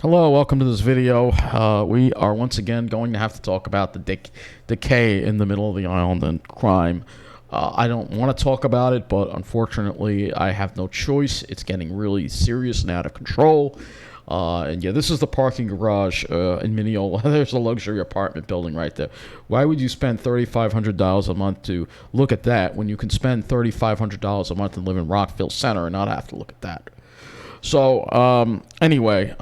Hello, welcome to this video. We are once again going to have to talk about the decay in the middle of the island and crime. I don't want to talk about it, but unfortunately I have no choice. It's getting really serious and out of control. And yeah, this is the parking garage in Mineola. There's a luxury apartment building right there. Why would you spend $3,500 a month to look at that when you can spend $3,500 a month and live in Rockville Center and not have to look at that? So, anyway,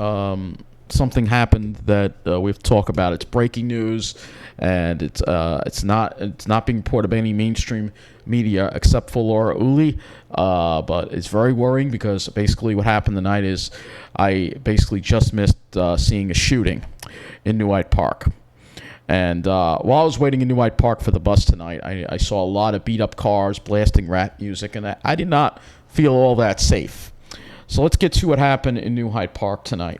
something happened that we have to talk about. It's breaking news, and it's not being reported by any mainstream media except for Laura Uhle. But it's very worrying because basically what happened tonight is I basically just missed seeing a shooting in New Hyde Park. And while I was waiting in New Hyde Park for the bus tonight, I saw a lot of beat-up cars blasting rap music, and I did not feel all that safe. So let's get to what happened in New Hyde Park tonight.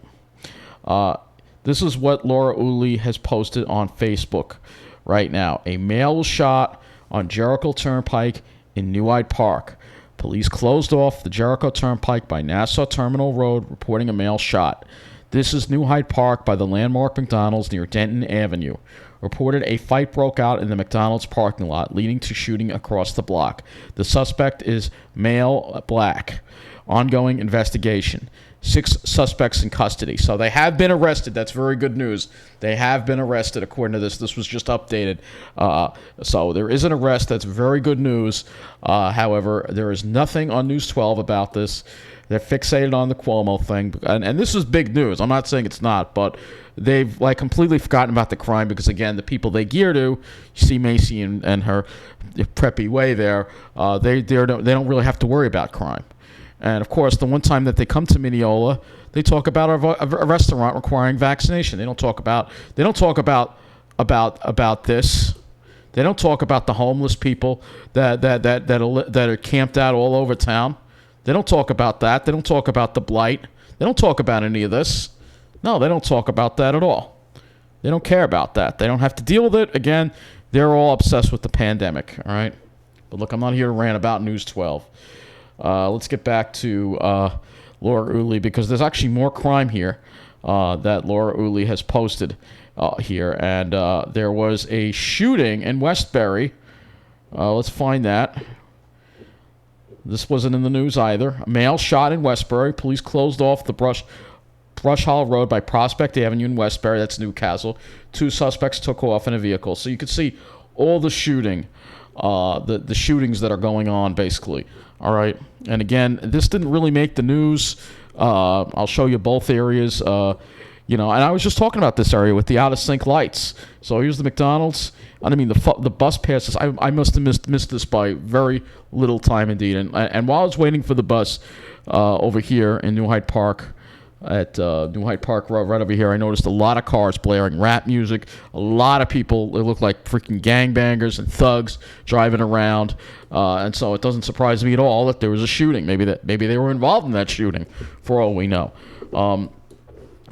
This is what Laura Uhle has posted on Facebook right now. A male was shot on Jericho Turnpike in New Hyde Park. Police closed off the Jericho Turnpike by Nassau Terminal Road, reporting a male shot. This is New Hyde Park by the landmark McDonald's near Denton Avenue. Reported a fight broke out in the McDonald's parking lot, leading to shooting across the block. The suspect is male, black. Ongoing investigation. 6 suspects in custody. So they have been arrested. That's very good news. They have been arrested according to this. This was just updated. So there is an arrest. That's very good news. However, there is nothing on News 12 about this. They're fixated on the Cuomo thing. And this is big news. I'm not saying it's not, but they've completely forgotten about the crime because, again, the people they gear to, you see Macy and her preppy way there, they don't really have to worry about crime. And, of course, the one time that they come to Mineola, they talk about a restaurant requiring vaccination. They don't talk about this. They don't talk about the homeless people that are camped out all over town. They don't talk about that. They don't talk about the blight. They don't talk about any of this. No, they don't talk about that at all. They don't care about that. They don't have to deal with it. Again, they're all obsessed with the pandemic, all right? But, look, I'm not here to rant about News 12. Let's get back to Laura Uhle because there's actually more crime here that Laura Uhle has posted here. And there was a shooting in Westbury. Let's find that. This wasn't in the news either. A male shot in Westbury. Police closed off the Brush Hall Road by Prospect Avenue in Westbury. That's Newcastle. 2 suspects took off in a vehicle. So you can see all the shooting, the shootings that are going on, basically. All right. And again, this didn't really make the news. I'll show you both areas. And I was just talking about this area with the out-of-sync lights. So here's the McDonald's. The bus passes. I must have missed this by very little time indeed. And while I was waiting for the bus over here in New Hyde Park, at New Hyde Park Road, right over here, I noticed a lot of cars blaring rap music. A lot of people, they look like freaking gangbangers and thugs driving around. And so it doesn't surprise me at all that there was a shooting. Maybe they were involved in that shooting, for all we know.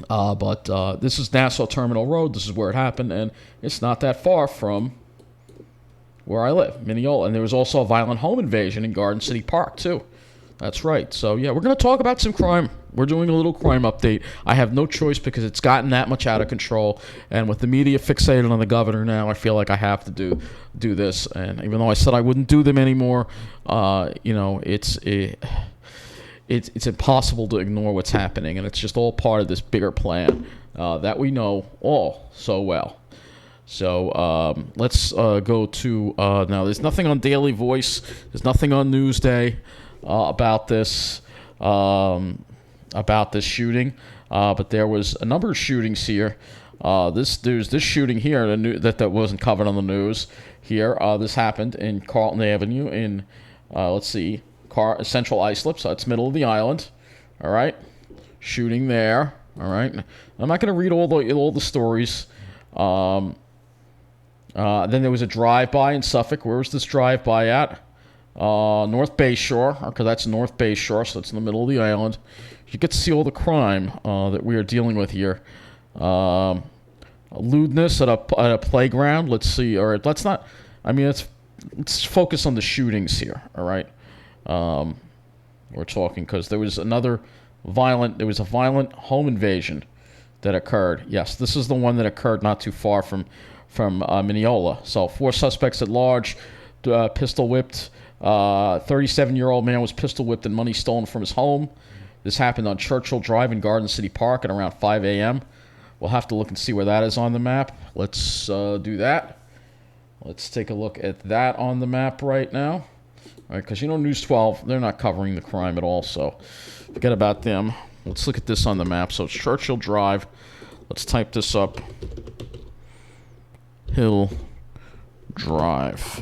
But this is Nassau Terminal Road. This is where it happened, and it's not that far from where I live, Mineola. And there was also a violent home invasion in Garden City Park, too. That's right. So, yeah, we're going to talk about some crime. We're doing a little crime update. I have no choice because it's gotten that much out of control. And with the media fixated on the governor now, I feel like I have to do this. And even though I said I wouldn't do them anymore, it's impossible to ignore what's happening. And it's just all part of this bigger plan that we know all so well. So let's go to now. There's nothing on Daily Voice. There's nothing on Newsday about this shooting, but there was a number of shootings here. There's this shooting here that wasn't covered on the news. Here, this happened in Carlton Avenue in Central Islip, so it's middle of the island. All right, shooting there. All right, I'm not going to read all the stories. Then there was a drive-by in Suffolk. Where was this drive-by at? North Bayshore. Okay, that's North Bayshore, so it's in the middle of the island. You get to see all the crime that we are dealing with here. Lewdness at a playground. Let's see. Or let's not. Let's focus on the shootings here. All right. We're talking because there was a violent home invasion that occurred. Yes, this is the one that occurred not too far from Mineola. So 4 suspects at large, pistol whipped. 37-year-old man was pistol whipped and money stolen from his home. This happened on Churchill Drive in Garden City Park at around 5 a.m. We'll have to look and see where that is on the map. Let's do that. Let's take a look at that on the map right now. All right, because News 12, they're not covering the crime at all, so forget about them. Let's look at this on the map. So it's Churchill Drive. Let's type this up. Hill Drive.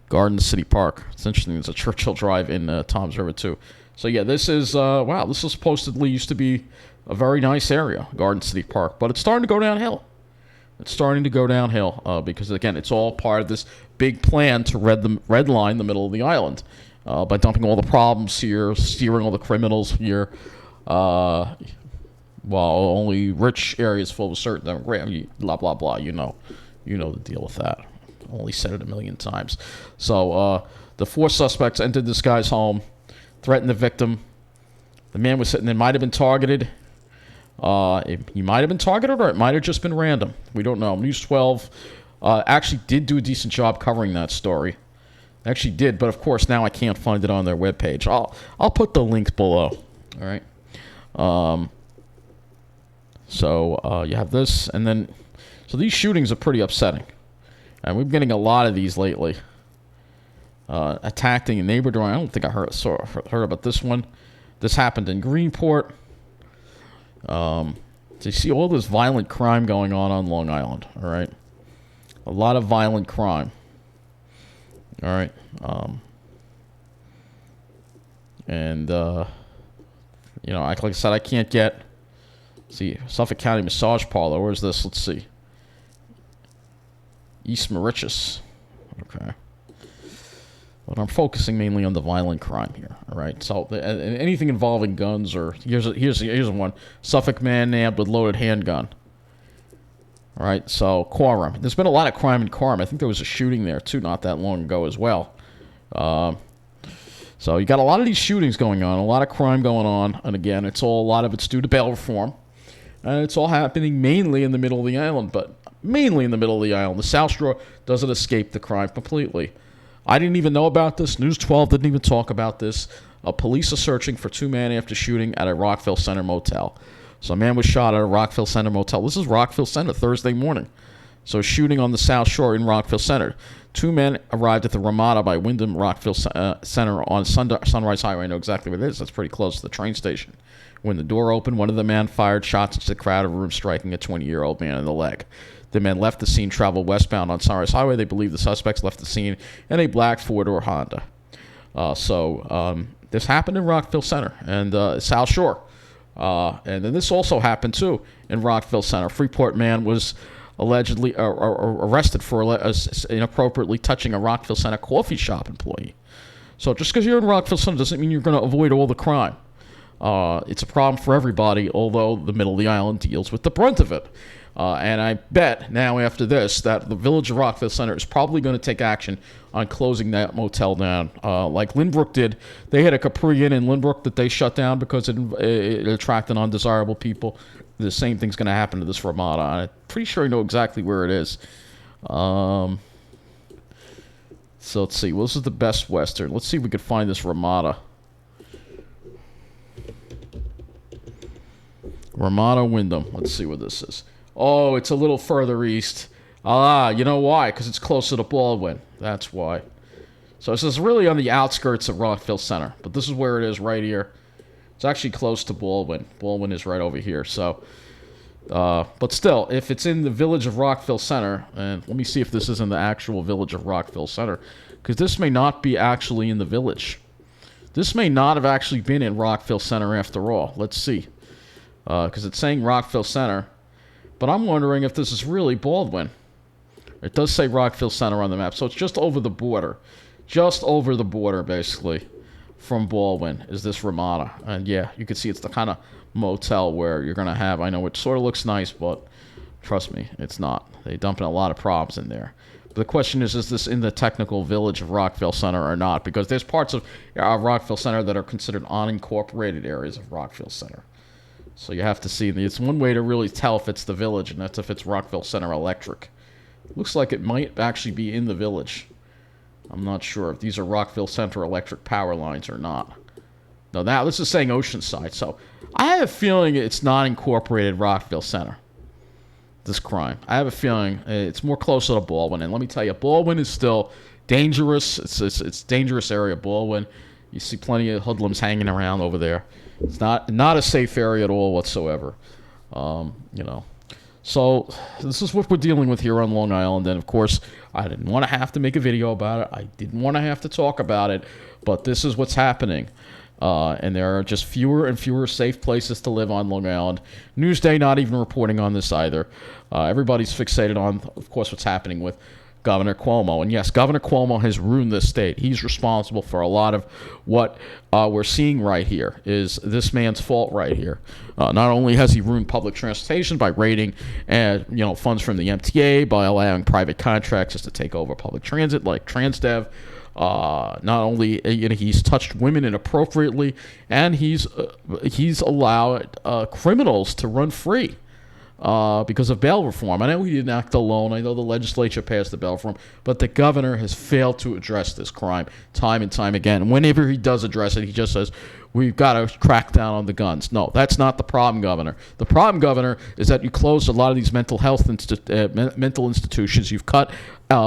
Garden City Park. It's interesting. There's a Churchill Drive in Toms River, too. So, yeah, this is, wow, this is supposedly used to be a very nice area, Garden City Park. But it's starting to go downhill. It's starting to go downhill because, again, it's all part of this big plan to redline the middle of the island by dumping all the problems here, steering all the criminals here, while only rich areas full of a certain demographic, blah, blah, blah. You know the deal with that. Only said it a million times. So the 4 suspects entered this guy's home, threatened the victim. The man was sitting there, might have been targeted. He might have been targeted, or it might have just been random. We don't know. News 12 actually did do a decent job covering that story. Actually did, but of course now I can't find it on their webpage. I'll put the links below. All right. So you have this, and then so these shootings are pretty upsetting, and we've been getting a lot of these lately. Attacking a neighbor door. I don't think I heard about this one. This happened in Greenport. So you see all this violent crime going on Long Island, all right? A lot of violent crime, all right? Like I said, I can't get, see, Suffolk County Massage Parlor, where's this? Let's see. East Mauritius, okay. But I'm focusing mainly on the violent crime here, all right? So anything involving guns, or here's one. Suffolk man nabbed with loaded handgun. All right, so Quorum. There's been a lot of crime in Quorum. I think there was a shooting there, too, not that long ago as well. So you got a lot of these shootings going on, a lot of crime going on. And again, a lot of it's due to bail reform. And it's all happening mainly in the middle of the island, but mainly in the middle of the island. The South Shore doesn't escape the crime completely. I didn't even know about this. News 12 didn't even talk about this. Police are searching for 2 men after shooting at a Rockville Center motel. So a man was shot at a Rockville Center motel. This is Rockville Center, Thursday morning. So shooting on the South Shore in Rockville Center. 2 men arrived at the Ramada by Wyndham Rockville Center on Sunrise Highway. I know exactly what it is. That's pretty close to the train station. When the door opened, one of the men fired shots into the crowded room, striking a 20-year-old man in the leg. The men left the scene, traveled westbound on Sunrise Highway. They believe the suspects left the scene in a black four-door Honda. This happened in Rockville Center and South Shore. And then this also happened, too, in Rockville Center. Freeport man was allegedly arrested for inappropriately touching a Rockville Center coffee shop employee. So just because you're in Rockville Center doesn't mean you're going to avoid all the crime. It's a problem for everybody, although the middle of the island deals with the brunt of it. And I bet now after this that the village of Rockville Center is probably going to take action on closing that motel down. Like Lynbrook did. They had a Capri Inn in Lynbrook that they shut down because it attracted undesirable people. The same thing's going to happen to this Ramada. I'm pretty sure I know exactly where it is. So let's see. Well, this is the Best Western. Let's see if we can find this Ramada. Ramada Wyndham. Let's see what this is. Oh, it's a little further east. You know why? Because it's closer to Baldwin. That's why. So this is really on the outskirts of Rockville Center. But this is where it is right here. It's actually close to Baldwin. Baldwin is right over here. So, but still, if it's in the village of Rockville Center, and let me see if this is in the actual village of Rockville Center, because this may not be actually in the village. This may not have actually been in Rockville Center after all. Let's see. Because it's saying Rockville Center. But I'm wondering if this is really Baldwin. It does say Rockville Center on the map. So it's just over the border. Just over the border, basically, from Baldwin is this Ramada. And yeah, you can see it's the kind of motel where you're going to have, I know it sort of looks nice, but trust me, it's not. They dump in a lot of problems in there. But the question is this in the technical village of Rockville Center or not? Because there's parts of Rockville Center that are considered unincorporated areas of Rockville Center. So you have to see. It's one way to really tell if it's the Village, and that's if it's Rockville Center Electric. Looks like it might actually be in the Village. I'm not sure if these are Rockville Center Electric power lines or not. No, now this is saying Oceanside, so I have a feeling it's not incorporated Rockville Center, this crime. I have a feeling it's more closer to Baldwin, and let me tell you, Baldwin is still dangerous. It's dangerous area, Baldwin. You see plenty of hoodlums hanging around over there. It's not a safe area at all whatsoever. So this is what we're dealing with here on Long Island, and of course, I didn't want to have to make a video about it. I didn't want to have to talk about it, but this is what's happening. And there are just fewer and fewer safe places to live on Long Island. Newsday not even reporting on this either. Everybody's fixated on, of course, what's happening with Governor Cuomo. And yes, Governor Cuomo has ruined this state. He's responsible for a lot of what we're seeing right here. Is this man's fault right here. Not only has he ruined public transportation by raiding funds from the MTA, by allowing private contractors to take over public transit like Transdev, not only he's touched women inappropriately, and he's allowed criminals to run free because of bail reform. I know he didn't act alone. I know the legislature passed the bail reform, but the governor has failed to address this crime time and time again. And whenever he does address it, he just says, we've got to crack down on the guns. No, that's not the problem, Governor. The problem, Governor, is that you closed a lot of these mental institutions. You've cut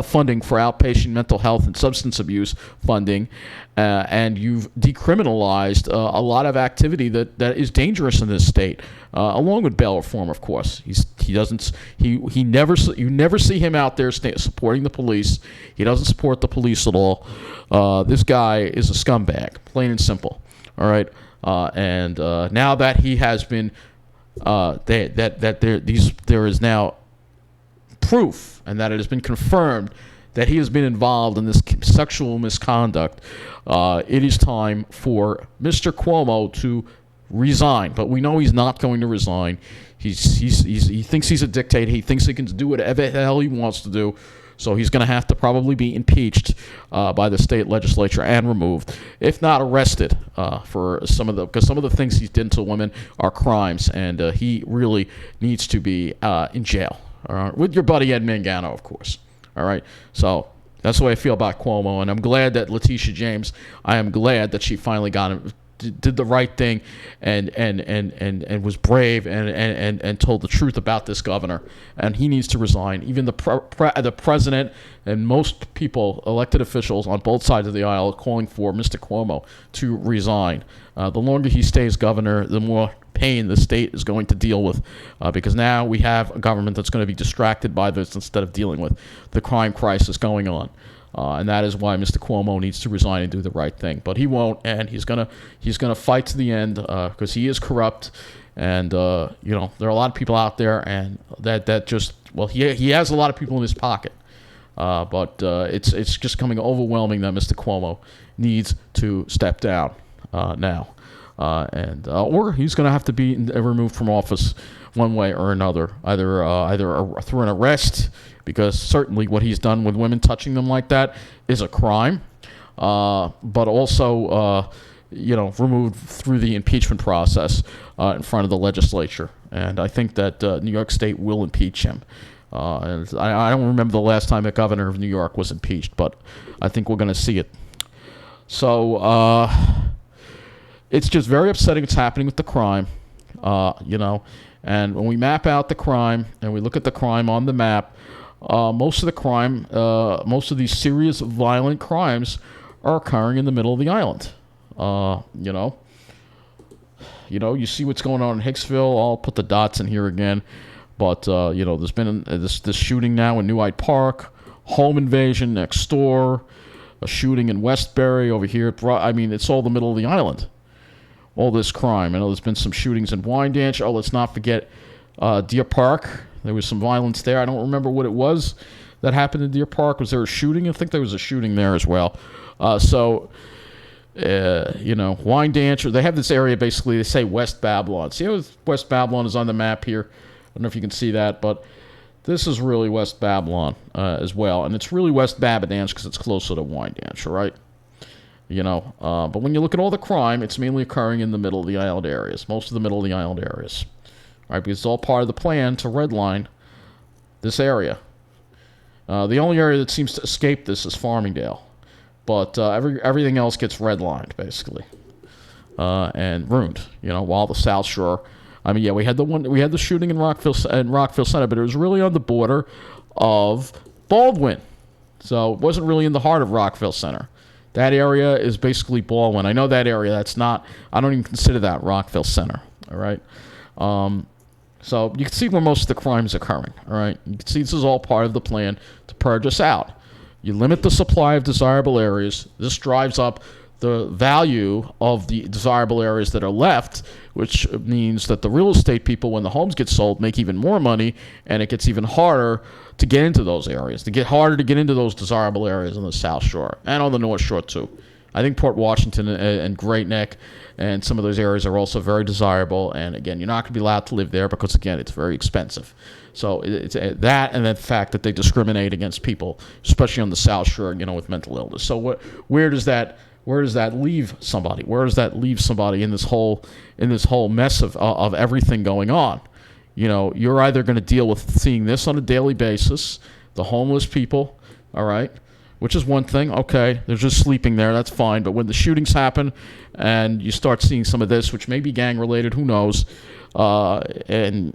funding for outpatient mental health and substance abuse funding, and you've decriminalized a lot of activity that is dangerous in this state, along with bail reform, of course. You never see him out there supporting the police. He doesn't support the police at all. This guy is a scumbag, plain and simple. All right, and now that he has been, there is now proof, and that it has been confirmed that he has been involved in this sexual misconduct. It is time for Mr. Cuomo to resign, but we know he's not going to resign. He thinks he's a dictator. He thinks he can do whatever the hell he wants to do. So he's going to have to probably be impeached by the state legislature and removed, if not arrested, because some of the things he's done to women are crimes, and he really needs to be in jail. All right, with your buddy Ed Mangano, of course. All right, so that's the way I feel about Cuomo, and I'm glad that Letitia James. I am glad that she finally got him. Did the right thing and was brave and told the truth about this governor, and he needs to resign. Even the president and most people, elected officials on both sides of the aisle, are calling for Mr. Cuomo to resign. The longer he stays governor, the more pain the state is going to deal with, because now we have a government that's going to be distracted by this instead of dealing with the crime crisis going on. And that is why Mr. Cuomo needs to resign and do the right thing. But he won't, and he's gonna fight to the end, because he is corrupt, and there are a lot of people out there, and he has a lot of people in his pocket, but it's just becoming overwhelming that Mr. Cuomo needs to step down now, or he's going to have to be removed from office one way or another, either through an arrest, because certainly what he's done with women, touching them like that, is a crime, but also removed through the impeachment process in front of the legislature. And I think that New York State will impeach him. And I don't remember the last time a governor of New York was impeached, but I think we're going to see it. So it's just very upsetting what's happening with the crime, and when we map out the crime and we look at the crime on the map, most of these serious violent crimes are occurring in the middle of the island. You see what's going on in Hicksville. I'll put the dots in here again, but there's been this shooting now in New Hyde Park, home invasion next door, a shooting in Westbury over here. It's all the middle of the island. All this crime. I know there's been some shootings in Wyandanch. Oh, let's not forget Deer Park. There was some violence there. I don't remember what it was that happened in Deer Park. Was there a shooting? I think there was a shooting there as well. Wyandanch, they have this area, basically, they say West Babylon. See how West Babylon is on the map here? I don't know if you can see that, but this is really West Babylon as well. And it's really West Babadanch because it's closer to Wyandanch, all right? But when you look at all the crime, it's mainly occurring in the middle of the island areas, most of the middle of the island areas, right? Because it's all part of the plan to redline this area. The only area that seems to escape this is Farmingdale, but everything else gets redlined basically and ruined. While the South Shore, we had the shooting in Rockville Center, but it was really on the border of Baldwin, so it wasn't really in the heart of Rockville Center. That area is basically Baldwin. I know that area. I don't even consider that Rockville Center. All right. So you can see where most of the crime is occurring. All right. You can see this is all part of the plan to purge us out. You limit the supply of desirable areas. This drives up the value of the desirable areas that are left, which means that the real estate people, when the homes get sold, make even more money, and it gets even harder to get into those areas, to get into those desirable areas on the South Shore and on the North Shore too. I think Port Washington and Great Neck and some of those areas are also very desirable, and again, you're not going to be allowed to live there because, again, it's very expensive. So it's that, and the fact that they discriminate against people, especially on the South Shore, with mental illness. So where does that leave somebody? Where does that leave somebody in this whole mess of everything going on? You're either going to deal with seeing this on a daily basis, the homeless people, all right, which is one thing. Okay, they're just sleeping there, that's fine. But when the shootings happen and you start seeing some of this, which may be gang related, who knows, and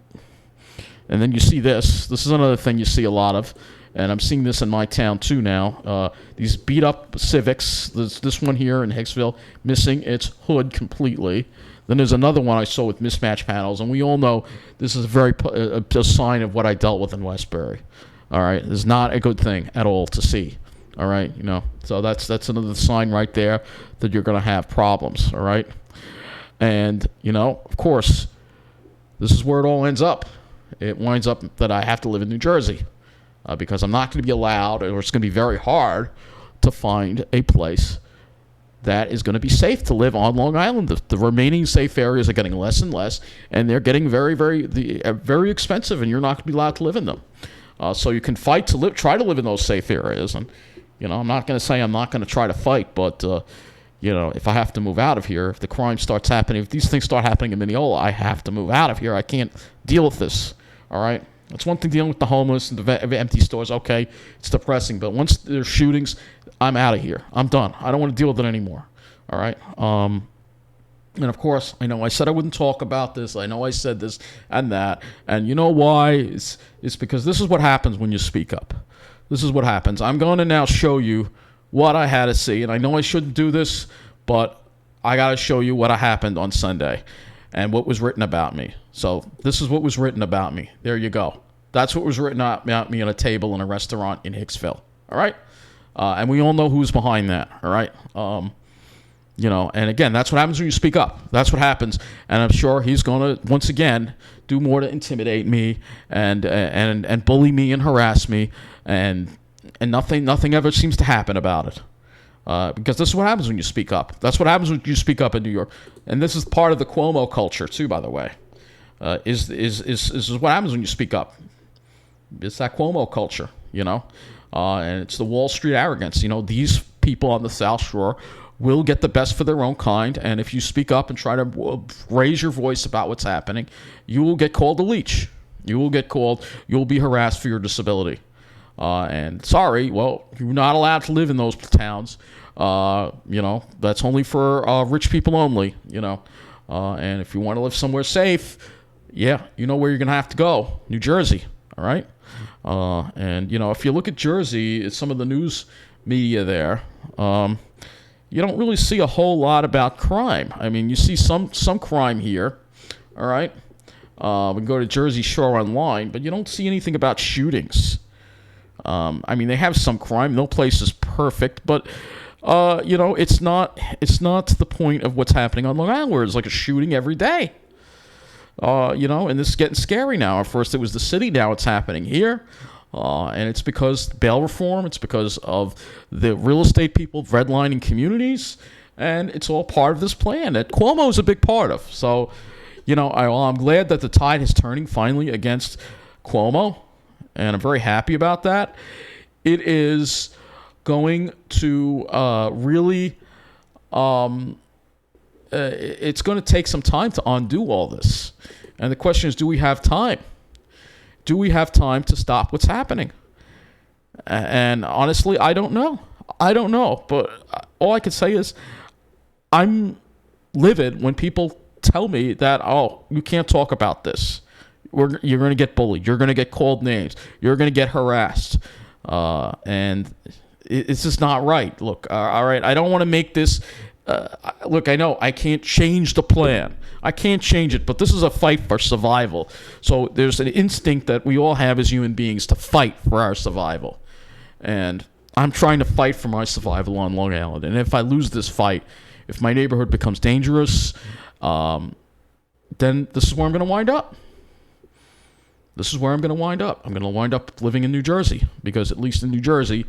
then you see this. This is another thing you see a lot of. And I'm seeing this in my town too now. These beat-up Civics. This one here in Hicksville, missing its hood completely. Then there's another one I saw with mismatched panels. And we all know this is a sign of what I dealt with in Westbury. All right? It's not a good thing at all to see. All right? So that's another sign right there that you're going to have problems. All right? And, of course, this is where it all ends up. It winds up that I have to live in New Jersey. Because I'm not going to be allowed, or it's going to be very hard to find a place that is going to be safe to live on Long Island. The remaining safe areas are getting less and less, and they're getting very, very, very expensive, and you're not going to be allowed to live in them. So you can fight to try to live in those safe areas, and I'm not going to say I'm not going to try to fight, but if I have to move out of here, if the crime starts happening, if these things start happening in Mineola, I have to move out of here. I can't deal with this. All right. It's one thing dealing with the homeless and the empty stores. Okay, it's depressing. But once there's shootings, I'm out of here. I'm done. I don't want to deal with it anymore. All right. And of course, I know I said I wouldn't talk about this. I know I said this and that. And you know why? It's because this is what happens when you speak up. This is what happens. I'm going to now show you what I had to see. And I know I shouldn't do this, but I got to show you what happened on Sunday and what was written about me. So this is what was written about me. There you go. That's what was written about me on a table in a restaurant in Hicksville. All right? And we all know who's behind that. All right? And again, that's what happens when you speak up. That's what happens. And I'm sure he's going to, once again, do more to intimidate me and bully me and harass me. And nothing ever seems to happen about it. Because this is what happens when you speak up. That's what happens when you speak up in New York. And this is part of the Cuomo culture, too, by the way. Is what happens when you speak up. It's that Cuomo culture, and it's the Wall Street arrogance. These people on the South Shore will get the best for their own kind, and if you speak up and try to raise your voice about what's happening, you will get called a leech. You'll be harassed for your disability. And sorry, well, you're not allowed to live in those towns. That's only for rich people only, and if you want to live somewhere safe, yeah, you know where you're going to have to go, New Jersey, all right? And, if you look at Jersey, some of the news media there, you don't really see a whole lot about crime. I mean, you see some crime here, all right? We can go to Jersey Shore online, but you don't see anything about shootings. They have some crime. No place is perfect, but it's not to the point of what's happening on Long Island, where it's like a shooting every day. And this is getting scary now. At first it was the city, now it's happening here. And it's because bail reform, it's because of the real estate people redlining communities, and it's all part of this plan that Cuomo is a big part of. So, I'm glad that the tide is turning finally against Cuomo, and I'm very happy about that. It is going to really It's going to take some time to undo all this. And the question is, do we have time? Do we have time to stop what's happening? And honestly, I don't know. But all I can say is I'm livid when people tell me that, oh, you can't talk about this. You're going to get bullied. You're going to get called names. You're going to get harassed. And it's just not right. Look, all right, I don't want to make this... look, I know I can't change the plan. I can't change it, but this is a fight for survival. So there's an instinct that we all have as human beings to fight for our survival. And I'm trying to fight for my survival on Long Island. And if I lose this fight, if my neighborhood becomes dangerous, then this is where I'm going to wind up. I'm going to wind up living in New Jersey, because at least in New Jersey,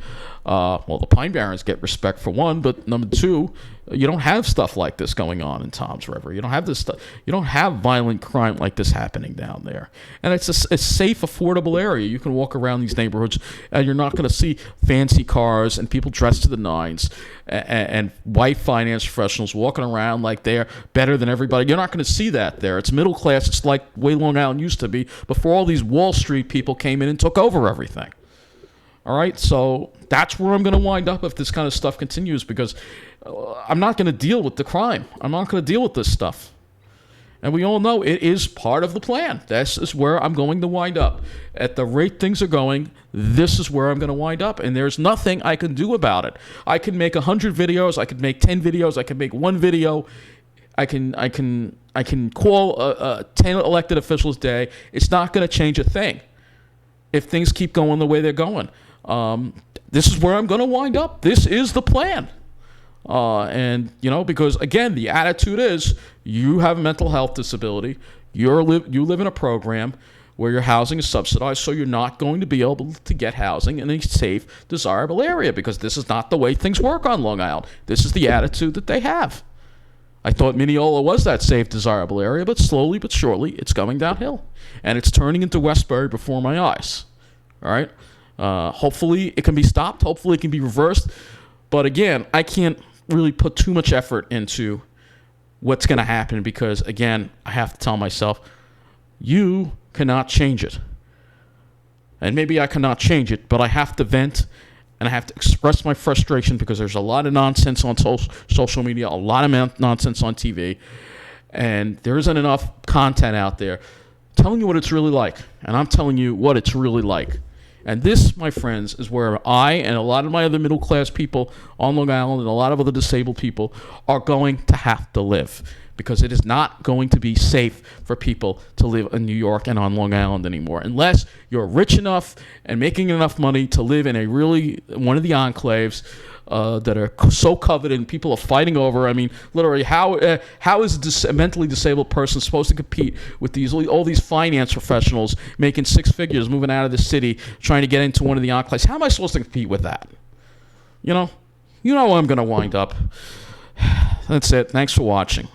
the Pine Barrens get respect for one, but number two, you don't have stuff like this going on in Toms River. You don't have this stuff. You don't have violent crime like this happening down there. And it's a safe, affordable area. You can walk around these neighborhoods and you're not going to see fancy cars and people dressed to the nines and white finance professionals walking around like they're better than everybody. You're not going to see that there. It's middle class. It's like way Long Island used to be before all these Wall Street people came in and took over everything. All right, so that's where I'm going to wind up if this kind of stuff continues, because I'm not going to deal with the crime. I'm not going to deal with this stuff. And we all know it is part of the plan. This is where I'm going to wind up. At the rate things are going, this is where I'm going to wind up, and there's nothing I can do about it. I can make 100 videos. I can make 10 videos. I can make one video. I can call 10 elected officials a day. It's not going to change a thing if things keep going the way they're going. This is where I'm going to wind up. This is the plan. And, because, again, the attitude is you have a mental health disability. You live in a program where your housing is subsidized, so you're not going to be able to get housing in a safe, desirable area, because this is not the way things work on Long Island. This is the attitude that they have. I thought Mineola was that safe, desirable area, but slowly but surely it's going downhill. And it's turning into Westbury before my eyes. All right? Hopefully it can be stopped. Hopefully it can be reversed. But again, I can't really put too much effort into what's going to happen, because, again, I have to tell myself, you cannot change it. And maybe I cannot change it, but I have to vent and I have to express my frustration, because there's a lot of nonsense on social media, a lot of nonsense on TV, and there isn't enough content out there telling you what it's really like. And I'm telling you what it's really like. And this, my friends, is where I and a lot of my other middle-class people on Long Island and a lot of other disabled people are going to have to live, because it is not going to be safe for people to live in New York and on Long Island anymore, unless you're rich enough and making enough money to live in one of the enclaves that are so coveted and people are fighting over. I mean, literally, how is a mentally disabled person supposed to compete with all these finance professionals making six figures, moving out of the city, trying to get into one of the enclaves? How am I supposed to compete with that? You know where I'm going to wind up. That's it. Thanks for watching.